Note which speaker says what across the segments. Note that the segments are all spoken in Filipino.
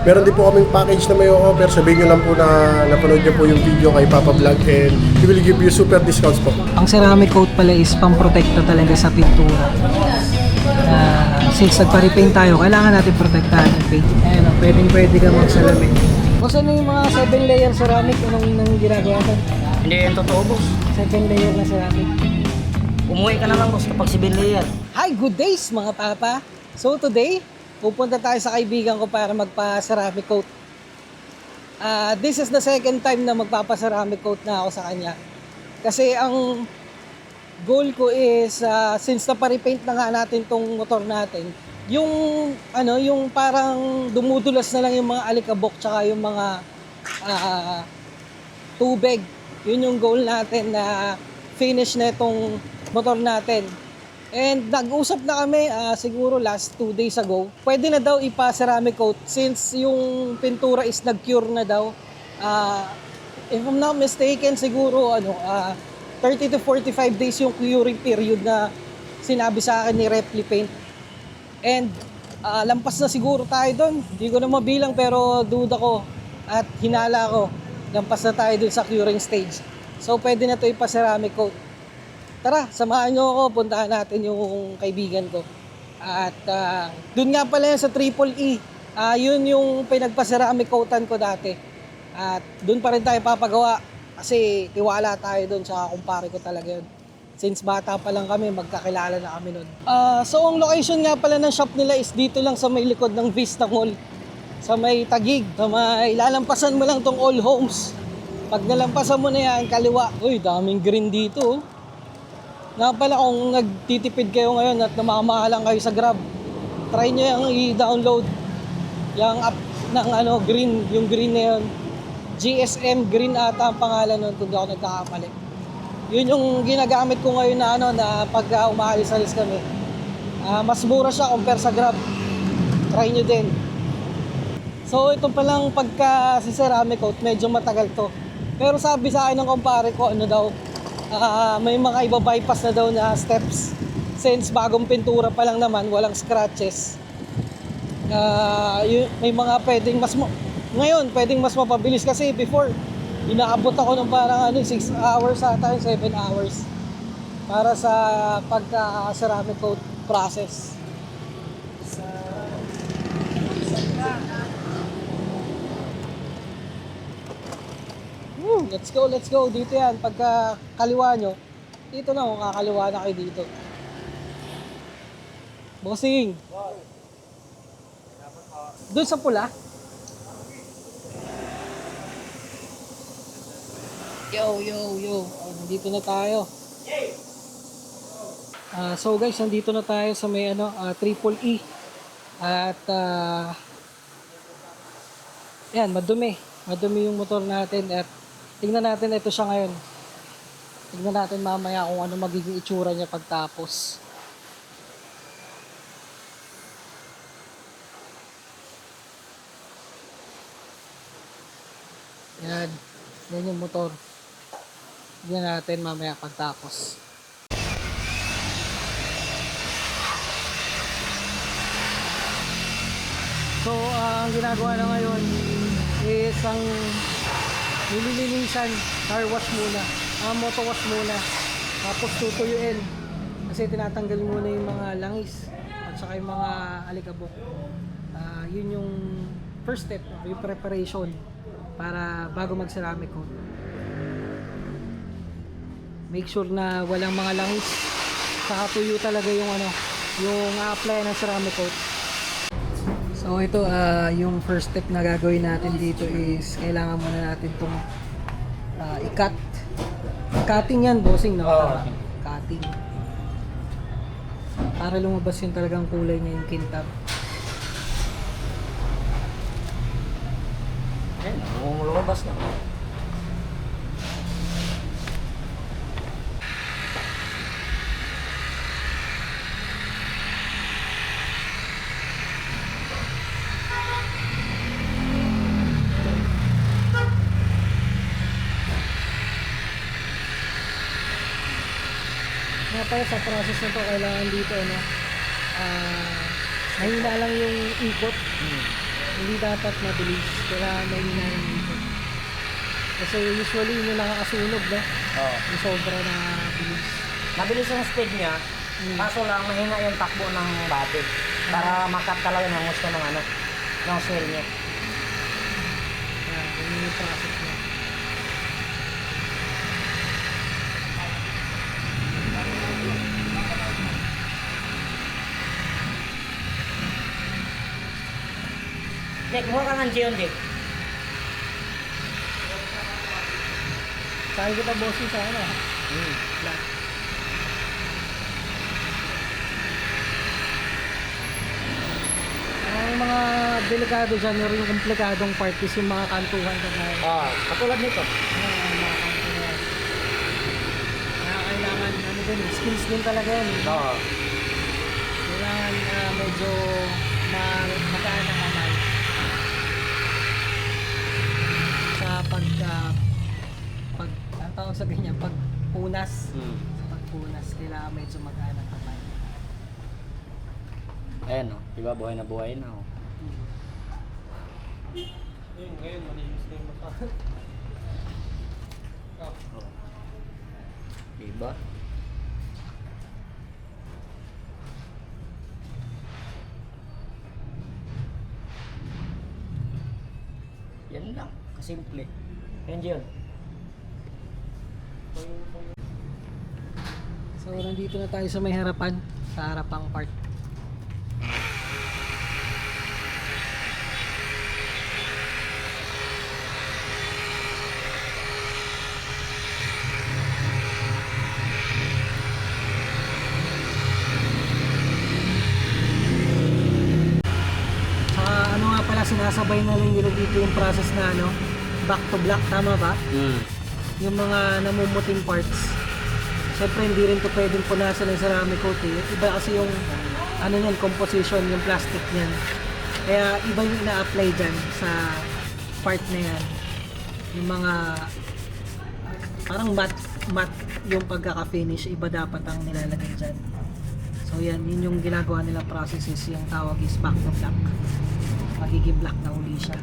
Speaker 1: Meron din po kaming package na may offer. Sabihin nyo lang po na napanood nyo po yung video kay Papa Vlog and he will give you super discounts po.
Speaker 2: Ang ceramic coat pala is pang-protekta talaga sa pintura. Since nagpa-repaint tayo, kailangan natin protektahan yung paint. Ayan, pwedeng-pwede ka magsalamin. Boss, ano yung mga 7 layer ceramic? Anong ginagawa mo?
Speaker 3: Hindi yan totoo, boss.
Speaker 2: 7 layer na ceramic.
Speaker 3: Umuwi ka na lang, boss, kapag 7 layer.
Speaker 2: Hi, good days mga papa! So today, pupunta tayo sa kaibigan ko para magpa-ceramic coat. This is the second time na magpapa-ceramic coat na ako sa kanya. Kasi ang goal ko is, since na-repaint na nga natin tong motor natin, yung parang dumudulas na lang yung mga alikabok tsaka yung mga tubig. Yun yung goal natin na finish na itong motor natin. And nag-usap na kami siguro last 2 days ago. Pwede na daw ipa-ceramic coat since yung pintura is nag-cure na daw. If I'm not mistaken, siguro 30 to 45 days yung curing period na sinabi sa akin ni Replipaint. And lampas na siguro tayo doon. Hindi ko na mabilang pero duda ko at hinala ko. Lampas na tayo doon sa curing stage. So pwede na to ipa-ceramic coat. Tara, samahan nyo ako, puntahan natin yung kaibigan ko. At dun nga pala yan sa Triple E. Yun yung pinagpa-ceramic coatan ko dati. At dun pa rin tayo papagawa kasi tiwala tayo dun sa kumpare ko talaga yun. Since bata pa lang kami, magkakilala na kami nun. So ang location nga pala ng shop nila is dito lang sa may likod ng Vista Mall. Sa may Taguig, sa may lalampasan mo lang tong All Homes. Pag nalampasan mo na yan, kaliwa. Uy, daming green dito oh. Nga pala kung nagtitipid kayo ngayon at namamahalan kayo sa Grab, try nyo yung i-download yung app ng green, yung green na yun. GSM Green ata ang pangalan nun kung di ako nagkakamali. Yun yung ginagamit ko ngayon na pag umaalis-alis kami. Mas mura siya compare sa Grab. Try nyo din. So ito palang pagka si ceramic coat, medyo matagal to. Pero sabi sa akin ng kumpare ko, may mga iba-bypass na daw na steps. Since bagong pintura pa lang naman, walang scratches. May mga pwedeng ngayon, pwedeng mas mapabilis kasi before, inaabot ako ng parang 6 hours ata, 7 hours para sa pagka-ceramic coat process. Let's go. Dito yan. Pagka kaliwa nyo, dito na kung kakaliwa na kayo dito. Bossing. Doon sa pula. Yo. Nandito na tayo. So guys, nandito na tayo sa may Triple E. At yan, madumi yung motor natin at tingnan natin ito siya ngayon. Tingnan natin mamaya kung ano magiging itsura niya pagtapos. Yan yung motor. Tingnan natin mamaya pagtapos. So, ang ginagawa na ngayon is ang nililinisan, car wash muna, motor wash muna, tapos tutuyuin kasi tinatanggal muna yung mga langis at saka yung mga alikabok. Yun yung first step, yung preparation para bago mag ceramic coat. Make sure na walang mga langis, saka tuyo talaga yung yung apply ng ceramic coat. So ito, yung first step na gagawin natin dito is kailangan muna natin itong i-cut. Cutting yan, bossing, no? Cutting. Para lumabas yung talagang kulay niya, yung kintab.
Speaker 3: Lumabas na.
Speaker 2: Nga pala sa process na to, kailangan dito mahina lang yung ikot Hindi dapat mabilis. Kailangan may hinahan dito. Kasi usually yun yung nakakasunog, no?
Speaker 3: Oo.
Speaker 2: Yung sobra na bilis.
Speaker 3: Mabilis yung speed niya, kaso lang mahina yung takbo ng bati. Para makat talaga ng gusto ng ano, ng swell niya.
Speaker 2: Kaya yun yung process niya.
Speaker 3: Dek, mukha ka ng Gion, Dek.
Speaker 2: Saan kita bossing sa ano? Black. Ang mga delikado dyan, meron yung komplikadong part is yung mga kantuhan kagaya.
Speaker 3: Katulad nito.
Speaker 2: Mga kantuhan. Kaya kailangan, ano din, skills din talaga yan.
Speaker 3: Oo.
Speaker 2: Kailangan medyo magaan ang kamay. Sa ang tawag sa ganyan, pagpunas. Sa pagpunas, kailangan medyo magaan ang kamay.
Speaker 3: Ayan o, diba buhay na o.
Speaker 1: Ngayon, malinis na yung mata.
Speaker 3: Diba? Yan lang, kasimple. Yan Gion.
Speaker 2: So, nandito na tayo sa may harapan, sa harapang part. Saka ano nga pala, sinasabay na lang nila dito yung process na ano, back to black, tama ba? Yung mga namumuting parts. Siyempre hindi rin to pwedeng punasan ng ceramic coat eh. Iba kasi yung ano yan, composition, yung plastic niyan. Kaya iba yung ina-apply dyan sa part na yan. Yung mga parang matte yung pagkaka-finish, iba dapat ang nilalagay dyan. So yan, yun yung ginagawa nila processes, yung tawag is back to black. Magiging black na uli siya.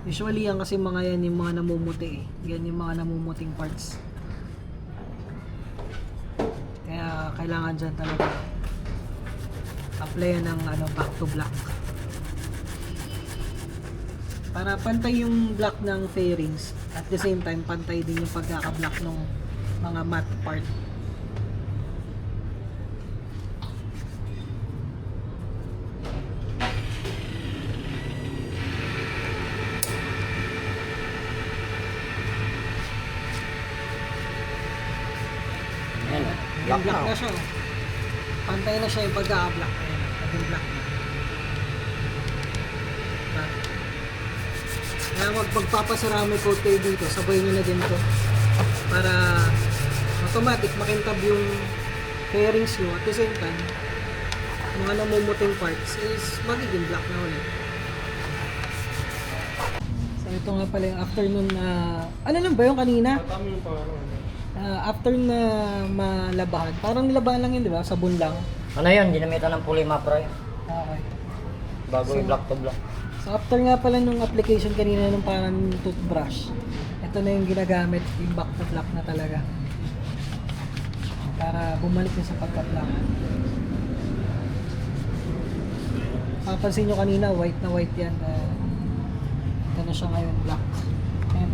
Speaker 2: Usually yan kasi mga yan yung mga namumuti eh. Yan yung mga namumuting parts. Kaya kailangan dyan talaga apply ng ano, back to black. Para pantay yung black ng fairings. At the same time, pantay din yung pagkaka-black ng mga matte part.
Speaker 3: Ayan o,
Speaker 2: Yung black na siya. Oh. Pantay na siya yung pagka-black. Ayan, naging black na. Diba? Kaya magpagpapaceramic coat kayo dito, sabay nyo na din to. Para automatic makintab yung fairings nyo at the same time, mga namumuting parts is magiging black na ulit. So ito nga pala yung afternoon na, ano lang ba yung kanina?
Speaker 1: Tama yung pangalan.
Speaker 2: After na malabahan, parang nilabahan lang yun, di ba? Sabon lang.
Speaker 3: Ano yun, ginamitan ng Polyma-Pro yun.
Speaker 2: Okay.
Speaker 3: Bago yung
Speaker 2: So,
Speaker 3: black to black.
Speaker 2: So after nga pala nung application kanina nung parang toothbrush, ito na yung ginagamit, yung back to black na talaga. Para bumalik na sa pagka-black. Papansin nyo kanina, white na white yan. Ito na siya ngayon, black. Ayan.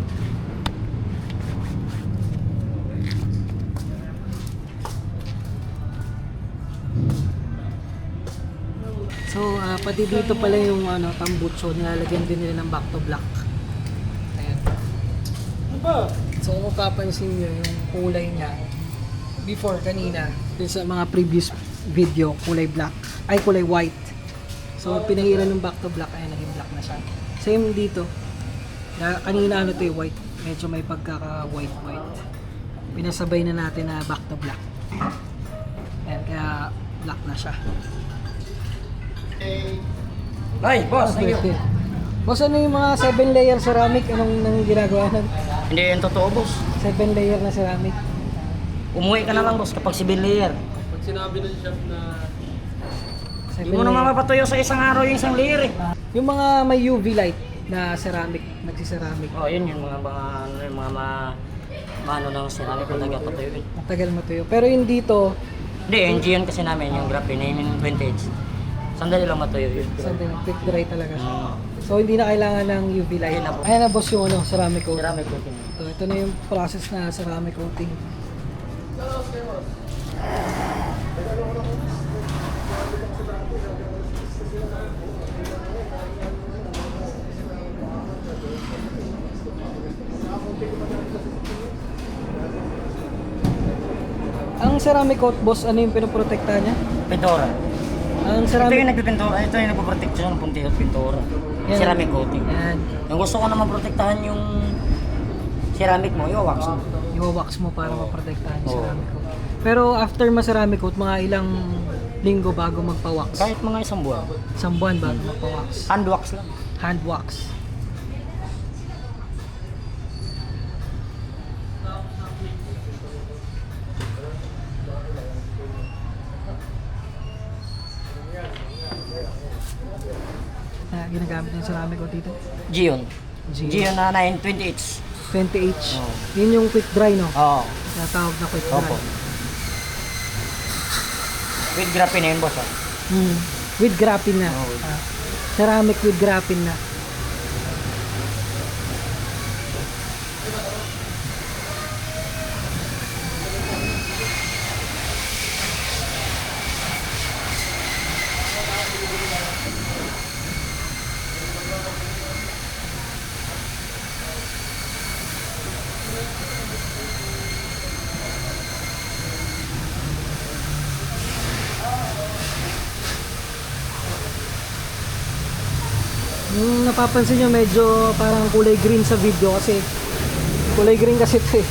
Speaker 2: So, pati dito pala yung ano, tambutso, nilalagyan din nila ng back to black. Ayan. So, kung papansin nyo, yung kulay niya, before kanina, dun sa mga previous video, kulay black, ay kulay white. So, pinahiran ng back to black, ay naging black na siya. Same dito. Kanina ano to yung white, medyo may pagkaka-white. Pinasabay na natin na back to black. Ayan, kaya black na siya.
Speaker 3: Ay, boss, thank you.
Speaker 2: Okay. Boss, ano yung mga 7 layer ceramic? Anong ginagawa nun?
Speaker 3: Hindi yan totoo, boss.
Speaker 2: 7 layer na ceramic.
Speaker 3: Umuwi ka na lang boss kapag 7 layer.
Speaker 1: Pag sinabi ng chef na
Speaker 3: Hindi mo naman mapatuyo sa isang araw yung isang layer eh.
Speaker 2: Yung mga may UV light na ceramic, nagsiceramic.
Speaker 3: Oh, yun yung mga ano ng ceramic na nagpapatuyo.
Speaker 2: Matagal matuyo. Pero yung dito,
Speaker 3: Hindi, NG yun kasi namin, yung graphene, yung 20H. Sandali lang matuyo yun.
Speaker 2: something quick dry talaga siya.
Speaker 3: Mm.
Speaker 2: So hindi na kailangan ng UV light.
Speaker 3: Ayun na po.
Speaker 2: Ayan na boss yung ano, ceramic coating.
Speaker 3: Ceramic coating.
Speaker 2: Ito na yung process na ceramic coating. Ang ceramic coat boss, ano yung pinoprotektahan niya?
Speaker 3: Pintura.
Speaker 2: Ang
Speaker 3: Ito
Speaker 2: ceramic
Speaker 3: yung nagpipintura, ito yung nagpoproteksyon ng punti at pintura.
Speaker 2: Yan.
Speaker 3: Ceramic coating.
Speaker 2: Yan.
Speaker 3: Yung gusto ko naman protektahan yung ceramic mo, yung wax.
Speaker 2: I-wax mo para maprotektahan yung
Speaker 3: Oo.
Speaker 2: ceramic coat. Pero after ma-ceramic coat, mga ilang linggo bago magpa-wax?
Speaker 3: Kahit mga isang buwan.
Speaker 2: Isang buwan bago magpa-wax.
Speaker 3: Hand wax lang.
Speaker 2: Hand wax. Ginagamit yung ceramic coat dito.
Speaker 3: Gion.
Speaker 2: Gion.
Speaker 3: Gion na 920H.
Speaker 2: 20H.
Speaker 3: Oo.
Speaker 2: Yun yung quick dry, no?
Speaker 3: Oo.
Speaker 2: Natawag na quick dry.
Speaker 3: Opo. With graphene yun boss.
Speaker 2: With graphene na.
Speaker 3: Oo.
Speaker 2: Ceramic with graphene na. Yung napapansin nyo medyo parang kulay green sa video kasi kulay green kasi ito eh.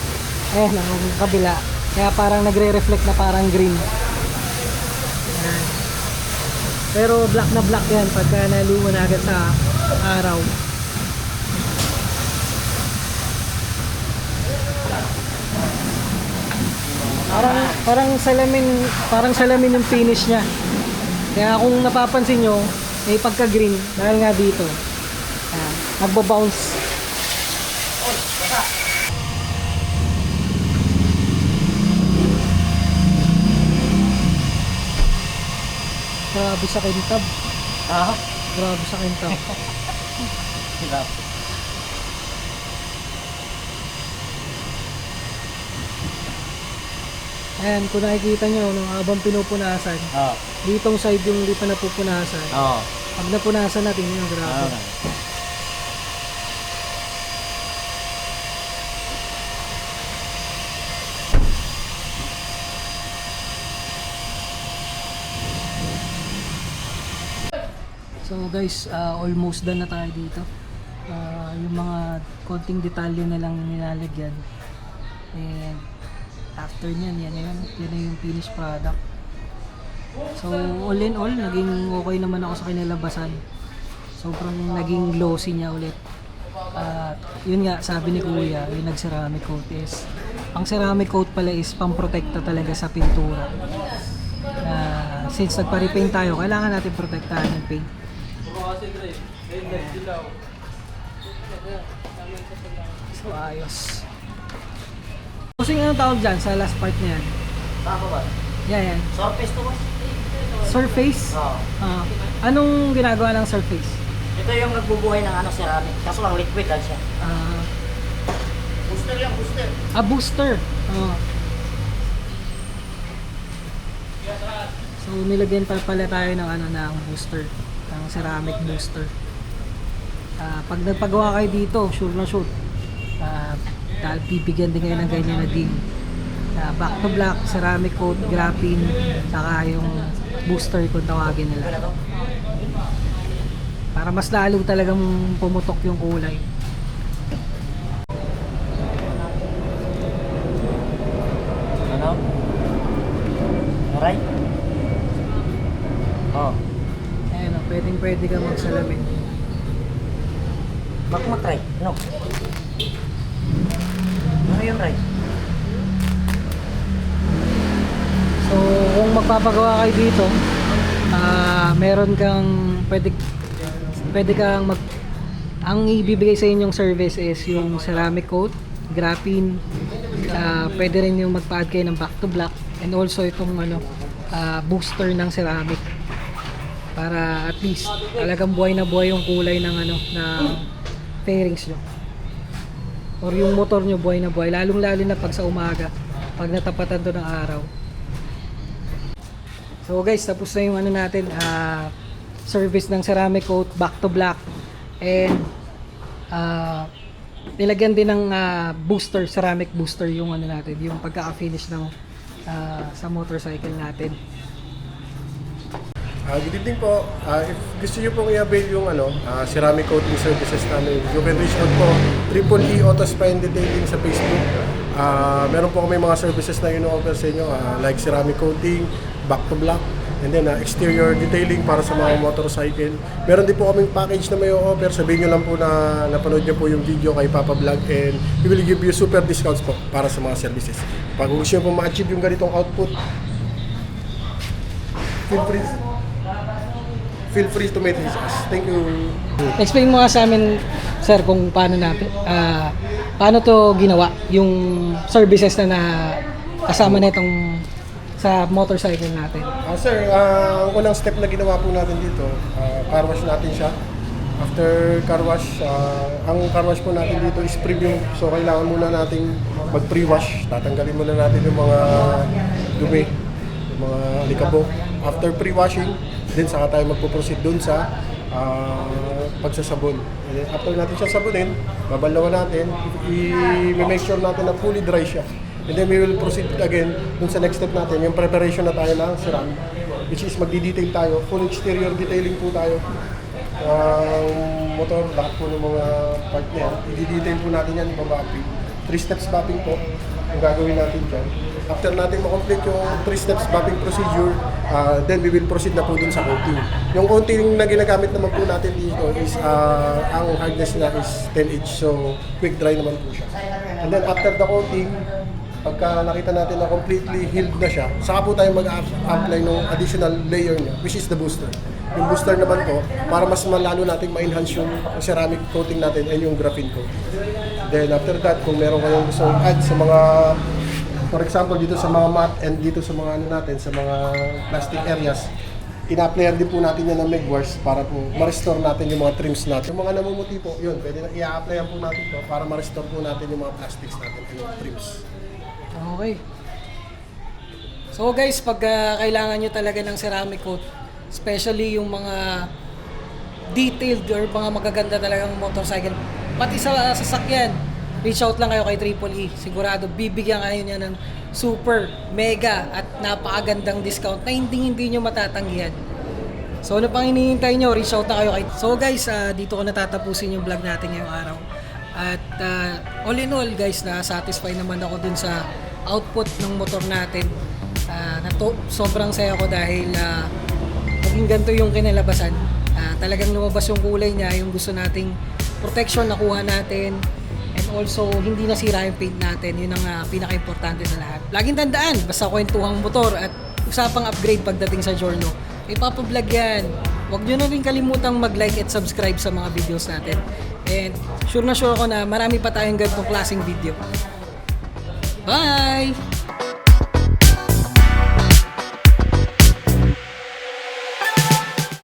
Speaker 2: Ayan ang kabila. Kaya parang nagre-reflect na parang green. Ayan. Pero black na black yan pagka naliwanagan sa araw. Parang salamin yung finish niya. Kaya kung napapansin nyo, may pagka-green dahil nga dito. Ayan, nagbo-bounce. Grabe sa kintab.
Speaker 3: Ah?
Speaker 2: Grabe sa kintab.
Speaker 3: Diba?
Speaker 2: Ayan, kung nakikita nyo, no, habang pinupunasan,
Speaker 3: Oo.
Speaker 2: ditong side yung hindi pa napupunasan.
Speaker 3: Oo.
Speaker 2: Pag napunasan natin yun, grabe. So guys, almost done na tayo dito. Yung mga konting detalye na lang nilalagyan. And after nyan, yan na yung finished product. So all in all, naging okay naman ako sa kinalabasan. Sobrang naging glossy niya ulit. At yun nga, sabi ni Kuya, yung nag-ceramic coat is, ang ceramic coat pala is pamprotekta talaga sa pintura. Since nagpa-repaint tayo, kailangan natin protektahan yung paint. So ayos. Kasi anong tawag dyan sa last part na yan?
Speaker 3: Tama ba?
Speaker 2: Yan.
Speaker 3: Surface to boss?
Speaker 2: Surface?
Speaker 3: Oo.
Speaker 2: Anong ginagawa ng surface?
Speaker 3: Ito yung nagbubuhay ng ceramic. Kaso lang liquid lang siya. Booster yan, booster.
Speaker 2: Booster. So nilagyan pa pala tayo ng ng booster, ng ceramic booster. Pag nagpagawa kayo dito, sure na sure. Dahil bibigyan din kayo ng ganyan na din. Back to black, ceramic coat, graphene, saka yung booster kung tawagin nila. Para mas lalo talagang pumutok yung kulay.
Speaker 3: Ano? Alright? Oh.
Speaker 2: Ayan o, pwede ka magsalamin.
Speaker 3: Makmatry. Ano? Ano yun, right?
Speaker 2: magpapagawa kayo dito, meron kang pwede kang ang ibibigay sa inyong service is yung ceramic coat, graphene, pwede rin yung magpa-add kayo ng back to black, and also itong booster ng ceramic para at least talagang buhay na buhay yung kulay ng fairings nyo or yung motor nyo buhay na buhay, lalong lalo na pag sa umaga pag natapatan to ng araw. So guys, tapos na yung natin, service ng ceramic coat, back to black, and nilagyan din ng booster, ceramic booster yung natin, yung pagkaka-finish ng sa motorcycle natin.
Speaker 1: Good evening po. If gusto niyo pong i-avail yung ceramic coating services namin, you can reach out po EEE Auto Spy and Detailing sa Facebook. Meron po kami mga services na ino-offer sa inyo, like ceramic coating, back to black, and then exterior detailing para sa mga motorcycle. Meron din po kaming package na may offer. Sabihin nyo lang po na napanood nyo po yung video kay Papa Vlog, and we will give you super discounts po para sa mga services. Pag gusto nyo po ma-achieve yung ganitong output, feel free to message us. Thank you.
Speaker 2: Explain mo nga sa amin, sir, kung paano paano to ginawa, yung services na kasama na itong sa motorcycle natin.
Speaker 1: Sir, ang unang step na ginawa po natin dito, car wash natin siya. After car wash, ang car wash po natin dito is premium. So kailangan muna nating mag-pre-wash. Tatanggalin muna natin yung mga dumi, yung mga alikabok. After pre-washing, then saka tayo magpo-proceed dun sa pagsasabon. And then after natin siya sabunin, babalawan natin, i-make sure natin na fully dry siya. And then we will proceed again dun sa next step natin, yung preparation na tayo ng ceramic, which is magdi-detail tayo, full exterior detailing po tayo. Motor, lahat po ng mga part niya, i-detail po natin yan, iba-mapping. 3 steps mapping po, yung gagawin natin dyan. After natin ma-complete yung 3 steps mapping procedure, then we will proceed na po dun sa coating. Yung coating na ginagamit naman po natin dito is, ang hardness na is 10H, so quick dry naman po siya. And then after the coating, pagka nakita natin na completely healed na siya, saka po tayo mag-apply ng additional layer niya, which is the booster. Yung booster naman po, para mas malalo natin ma-enhance yung ceramic coating natin and yung graphene coat. Then after that, kung meron kayong gusto add sa mga, for example, dito sa mga mat and dito sa mga natin, sa mga plastic areas, ina-applyan din po natin yan ng megwash para po ma-restore natin yung mga trims natin. Yung mga namumuti po, yun, pwede na i-applyan po natin to para ma-restore po natin yung mga plastics natin and yung trims.
Speaker 2: Okay. So guys, pag kailangan nyo talaga ng ceramic coat, especially yung mga detailed or mga magaganda talagang motorcycle, pati sa sasakyan, reach out lang kayo kay EEE. Sigurado bibigyan kayo niya ng super, mega at napakagandang discount na hindi nyo matatanggihan. So ano pang hinihintay nyo, reach out na kayo kay... So guys, dito ko natatapusin yung vlog natin ngayong araw. At all in all guys, na-satisfy naman ako dun sa output ng motor natin. Sobrang saya ko dahil maging ganito yung kinalabasan. Talagang lumabas yung kulay niya, yung gusto nating protection nakuha natin. And also, hindi nasira yung paint natin. Yun ang pinaka-importante sa lahat. Laging tandaan, basta kwentuhang motor at usapang upgrade pagdating sa Giorno, ipapablog yan. Huwag nyo na rin kalimutang mag-like at subscribe sa mga videos natin. And sure na sure ako na marami pa tayong ganitong klaseng video. Bye!